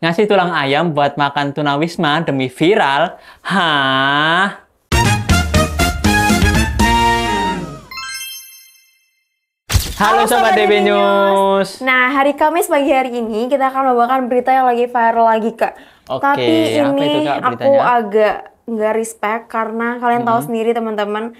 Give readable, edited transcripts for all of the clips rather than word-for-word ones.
Ngasih tulang ayam buat makan tunawisma demi viral? Hah? Halo Sobat DB News. Nah, hari Kamis pagi hari ini kita akan membawakan berita yang lagi viral lagi, Kak. Oke, Tapi apa itu, ini Kak, aku beritanya? agak nggak respect karena kalian tahu sendiri teman-teman.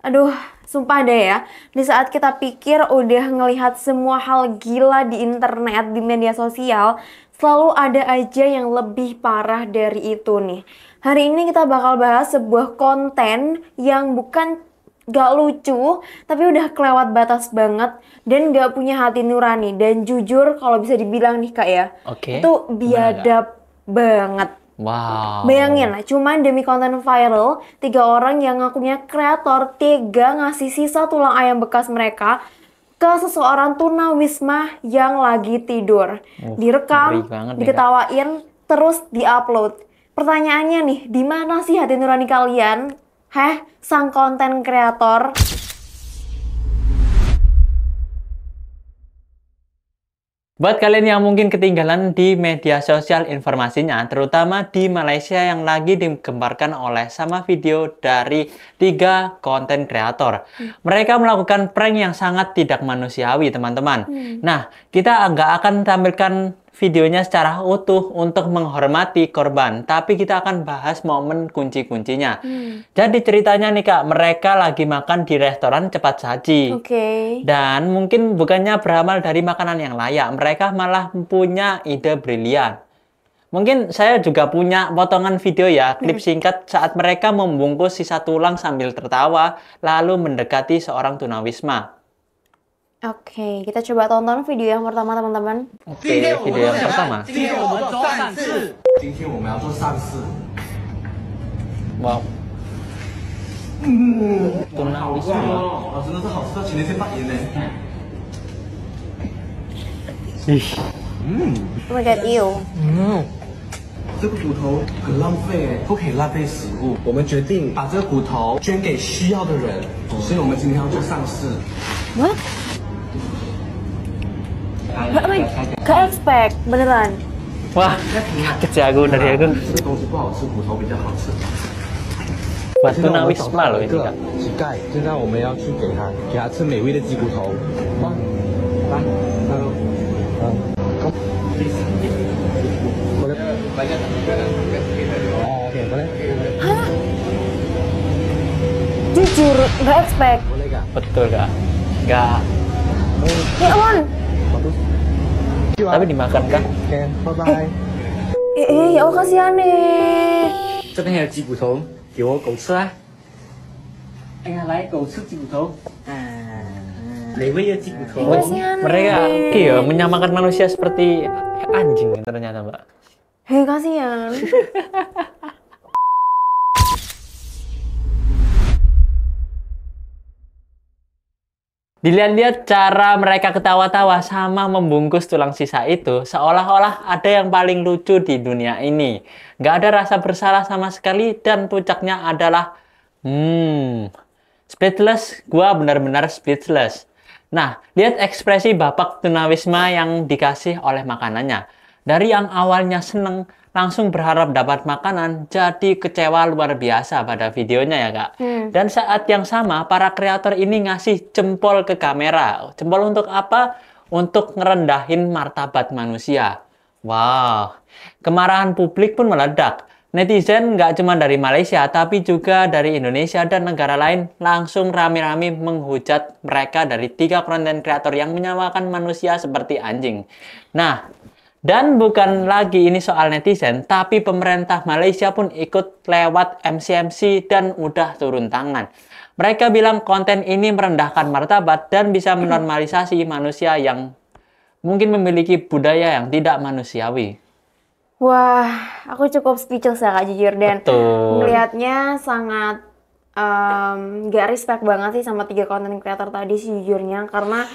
Aduh, sumpah deh ya. Di saat kita pikir udah ngelihat semua hal gila di internet, di media sosial, selalu ada aja yang lebih parah dari itu nih. Hari ini kita bakal bahas sebuah konten yang bukan gak lucu, tapi udah kelewat batas banget dan gak punya hati nurani. Dan jujur kalau bisa dibilang nih Kak ya, Oke, itu gimana, Kak? biadab banget. Wow. Bayangin lah, cuman demi konten viral, 3 orang yang ngakunya kreator tega ngasih sisa tulang ayam bekas mereka ke seseorang tunawisma yang lagi tidur. ngeri Direkam, banget nih, Kak. diketawain, terus diupload. Pertanyaannya nih, di mana sih hati nurani kalian? Heh, sang konten kreator. Buat kalian yang mungkin ketinggalan di media sosial informasinya, terutama di Malaysia yang lagi digembarkan oleh sama video dari 3 konten kreator. Mereka melakukan prank yang sangat tidak manusiawi, teman-teman. Nah, kita nggak akan tampilkan videonya secara utuh untuk menghormati korban, tapi kita akan bahas momen kunci-kuncinya. Jadi ceritanya nih Kak, mereka lagi makan di restoran cepat saji. Oke. Dan mungkin bukannya beramal dari makanan yang layak, mereka malah punya ide brilian. Mungkin saya juga punya potongan video ya, klip singkat saat mereka membungkus sisa tulang sambil tertawa, lalu mendekati seorang tunawisma. Oke, kita coba tonton video yang pertama teman-teman. Oke, video yang pertama. 今天我们做善事。今天我们要做善事。 Wow, 哇，真的是好吃到前列腺发炎呢。 Oh my god, ew. 这个骨头很浪费哎，不可以浪费食物。我们决定把这个骨头捐给需要的人，所以我们今天要做善事。 What? Gak expect, beneran. wah, kecil aku dari aku. 这个东西不好吃，骨头比较好吃。 Buat tunawisma loh ini Kak. 乞丐，现在我们要去给他吃美味的鸡骨头。来，来喽。Oke, boleh. Hah? Jujur, gak expect. Boleh gak? Betul Kak. Nggak, Ya ampun. tapi dimakan Kak. Oke, bye bye。 Ya Allah kasihan nih. 这边还有鸡骨头，给我狗吃啊！哎呀，来，狗吃鸡骨头。美味的鸡骨头。 Kasihan Mereka nih. iya, menyamakan manusia seperti anjing ternyata Mbak. Hei, kasihan. Dilihat-lihat cara mereka ketawa-tawa sama membungkus tulang sisa itu, seolah-olah ada yang paling lucu di dunia ini. Nggak ada rasa bersalah sama sekali, dan puncaknya adalah, speechless. Gua benar-benar speechless. Nah, lihat ekspresi bapak tunawisma yang dikasih oleh makanannya. Dari yang awalnya seneng, langsung berharap dapat makanan, jadi kecewa luar biasa pada videonya ya Kak. Dan saat yang sama, para kreator ini ngasih jempol ke kamera. Jempol untuk apa? Untuk ngerendahin martabat manusia. Wow, kemarahan publik pun meledak. Netizen nggak cuma dari Malaysia, tapi juga dari Indonesia dan negara lain langsung rame-rame menghujat mereka dari 3 konten kreator yang menyamakan manusia seperti anjing. Nah, dan bukan lagi ini soal netizen, tapi pemerintah Malaysia pun ikut lewat MC-MC dan udah turun tangan. Mereka bilang konten ini merendahkan martabat dan bisa menormalisasi manusia yang mungkin memiliki budaya yang tidak manusiawi. Wah, aku cukup speechless ya Kak, jujur. Dan Betul. melihatnya sangat gak respect banget sih sama 3 konten kreator tadi sejujurnya. Karena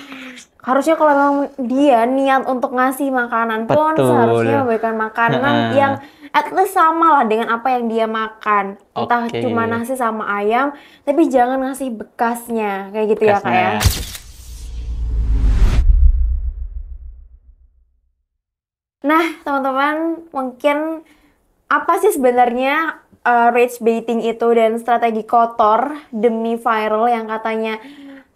harusnya kalau memang dia niat untuk ngasih makanan pun Betul. seharusnya memberikan makanan yang at least sama lah dengan apa yang dia makan. Entah Oke. cuma nasi sama ayam, tapi jangan ngasih bekasnya. Kayak gitu ya Kak ya. Bekasnya. Nah, teman-teman, mungkin apa sih sebenarnya rage baiting itu dan strategi kotor demi viral yang katanya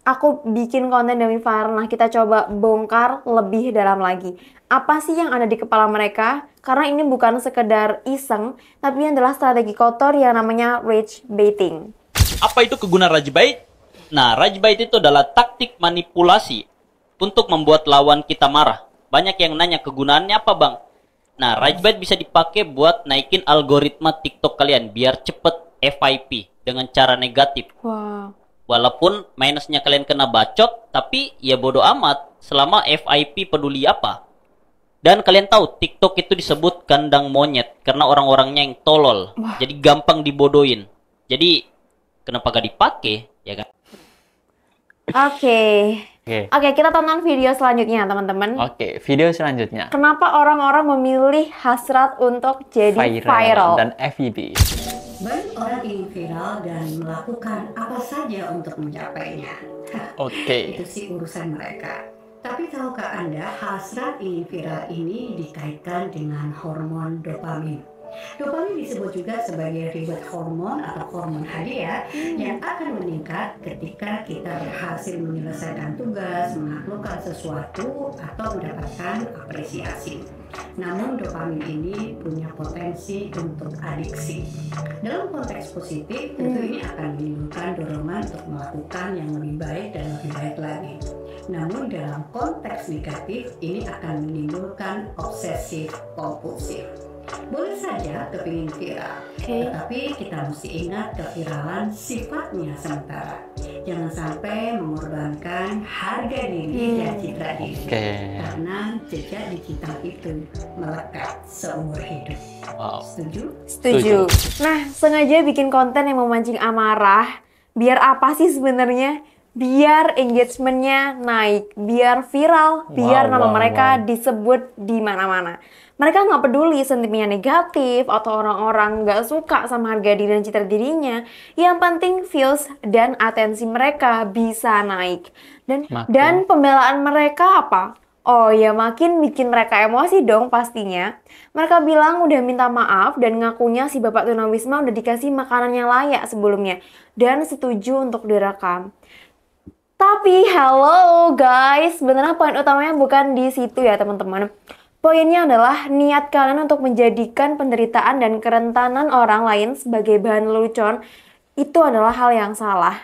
aku bikin konten demi viral. Nah, kita coba bongkar lebih dalam lagi. Apa sih yang ada di kepala mereka? Karena ini bukan sekedar iseng, tapi ini adalah strategi kotor yang namanya rage baiting. Apa itu kegunaan rage bait? Nah, rage bait itu adalah taktik manipulasi untuk membuat lawan kita marah. Banyak yang nanya kegunaannya apa, Bang? Nah, rage bait bisa dipakai buat naikin algoritma TikTok kalian biar cepet FYP dengan cara negatif. Wow. Walaupun minusnya kalian kena bacot, tapi ya bodo amat selama FYP peduli apa. Dan kalian tahu TikTok itu disebut kandang monyet karena orang-orangnya yang tolol. Wah. Jadi gampang dibodohin. Jadi kenapa gak dipakai, ya kan? Oke, kita tonton video selanjutnya, teman-teman. Oke, video selanjutnya. Kenapa orang-orang memilih hasrat untuk jadi viral? Dan FYP. Banyak orang ingin viral dan melakukan apa saja untuk mencapainya. Oke. Itu sih urusan mereka. Tapi tahukah Anda, hasrat ingin viral ini dikaitkan dengan hormon dopamin. Dopamin disebut juga sebagai reward hormon atau hormon hadiah yang akan meningkat ketika kita berhasil menyelesaikan tugas, menaklukkan sesuatu, atau mendapatkan apresiasi. Namun dopamin ini punya potensi untuk adiksi. Dalam konteks positif, tentu ini akan menimbulkan dorongan untuk melakukan yang lebih baik dan lebih baik lagi. Namun dalam konteks negatif, ini akan menimbulkan obsesif kompulsif. Boleh saja kepingin viral, tetapi kita mesti ingat keviralan sifatnya sementara. Jangan sampai mengorbankan harga diri dan citra diri, karena jejak digital itu melekat seumur hidup. Wow. Setuju. Nah, sengaja bikin konten yang memancing amarah, biar apa sih sebenarnya? Biar engagementnya naik, biar viral, biar nama mereka disebut di mana-mana. Mereka nggak peduli sentimennya negatif atau orang-orang nggak suka sama harga diri dan citra dirinya. Yang penting views dan atensi mereka bisa naik. Dan pembelaan mereka apa? Oh ya, makin bikin mereka emosi dong pastinya. Mereka bilang udah minta maaf dan ngakunya si Bapak Tunawisma udah dikasih makanan yang layak sebelumnya. Dan setuju untuk direkam. Tapi hello guys, sebenarnya poin utamanya bukan di situ ya teman-teman. Poinnya adalah niat kalian untuk menjadikan penderitaan dan kerentanan orang lain sebagai bahan lelucon itu adalah hal yang salah.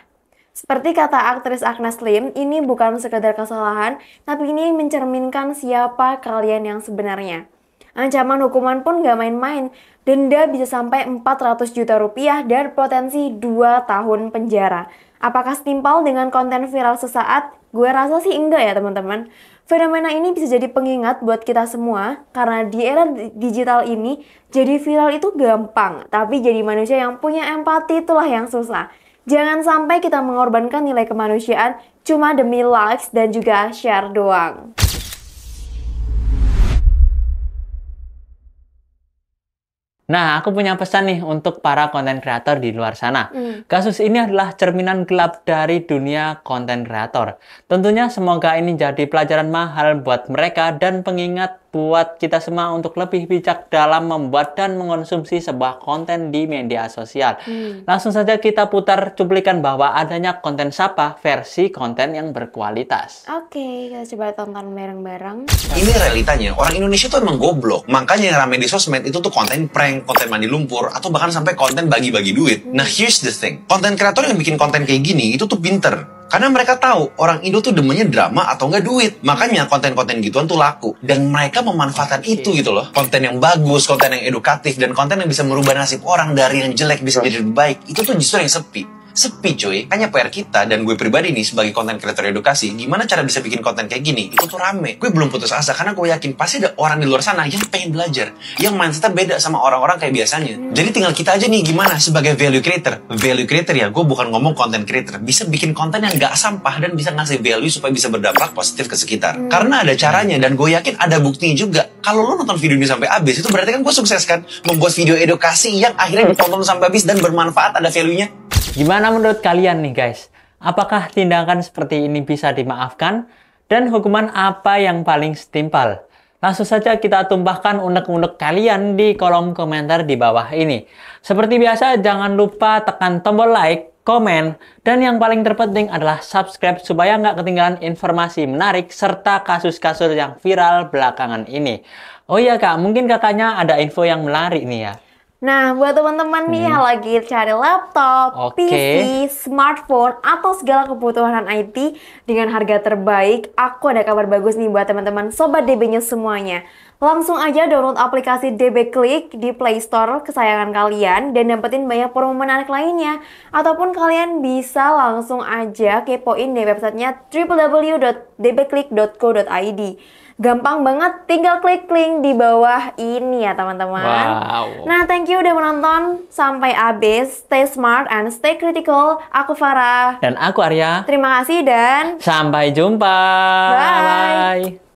Seperti kata aktris Agnes Lim, ini bukan sekedar kesalahan, tapi ini mencerminkan siapa kalian yang sebenarnya. Ancaman hukuman pun gak main-main, denda bisa sampai 400 juta rupiah dan potensi 2 tahun penjara. Apakah setimpal dengan konten viral sesaat? Gue rasa sih enggak ya teman-teman. Fenomena ini bisa jadi pengingat buat kita semua, karena di era digital ini, jadi viral itu gampang, tapi jadi manusia yang punya empati itulah yang susah. Jangan sampai kita mengorbankan nilai kemanusiaan cuma demi likes dan juga share doang. Nah, aku punya pesan nih untuk para konten kreator di luar sana. Kasus ini adalah cerminan gelap dari dunia konten kreator. Tentunya semoga ini jadi pelajaran mahal buat mereka dan pengingat buat kita semua untuk lebih bijak dalam membuat dan mengonsumsi sebuah konten di media sosial. Langsung saja kita putar cuplikan bahwa adanya konten Sapa versi konten yang berkualitas. Oke, kita coba tonton bareng-bareng. Ini realitanya, orang Indonesia tuh emang goblok. Makanya yang rame di sosmed itu tuh konten prank, konten mandi lumpur, atau bahkan sampai konten bagi-bagi duit. Nah, here's the thing. Konten kreator yang bikin konten kayak gini, itu tuh pinter. Karena mereka tahu orang Indo tuh demennya drama atau enggak duit. Makanya konten-konten gituan tuh laku. Dan mereka memanfaatkan itu gitu loh. Konten yang bagus, konten yang edukatif, dan konten yang bisa merubah nasib orang dari yang jelek bisa jadi lebih baik. Itu tuh justru yang sepi. Sepi cuy. Hanya PR kita dan gue pribadi nih sebagai konten kreator edukasi, gimana cara bisa bikin konten kayak gini? Itu tuh rame. Gue belum putus asa karena gue yakin pasti ada orang di luar sana yang pengen belajar, yang mindsetnya beda sama orang-orang kayak biasanya. Jadi tinggal kita aja nih gimana sebagai value creator. Value creator ya, gue bukan ngomong konten creator. Bisa bikin konten yang gak sampah dan bisa ngasih value supaya bisa berdampak positif ke sekitar. Karena ada caranya dan gue yakin ada buktinya juga. Kalau lo nonton video ini sampai habis, itu berarti kan gue sukses kan membuat video edukasi yang akhirnya ditonton sampai habis dan bermanfaat, ada value-nya. Gimana menurut kalian nih guys? Apakah tindakan seperti ini bisa dimaafkan? Dan hukuman apa yang paling setimpal? Langsung saja kita tumpahkan unek-unek kalian di kolom komentar di bawah ini. Seperti biasa, jangan lupa tekan tombol like, komen, dan yang paling terpenting adalah subscribe supaya nggak ketinggalan informasi menarik serta kasus-kasus yang viral belakangan ini. Oh iya Kak, mungkin kakaknya ada info yang menarik nih ya. Nah, buat teman-teman nih yang lagi cari laptop, Oke. PC, smartphone, atau segala kebutuhan IT dengan harga terbaik, aku ada kabar bagus nih buat teman-teman Sobat DB News semuanya. Langsung aja download aplikasi DB Click di Play Store kesayangan kalian dan dapetin banyak promo menarik lainnya. Ataupun kalian bisa langsung aja kepoin di websitenya www.dbclick.co.id. Gampang banget, tinggal klik link di bawah ini ya teman-teman. Wow. Nah, thank you udah menonton sampai habis. Stay smart and stay critical. Aku Farah. Dan aku Arya. Terima kasih dan Sampai jumpa. Bye. Bye.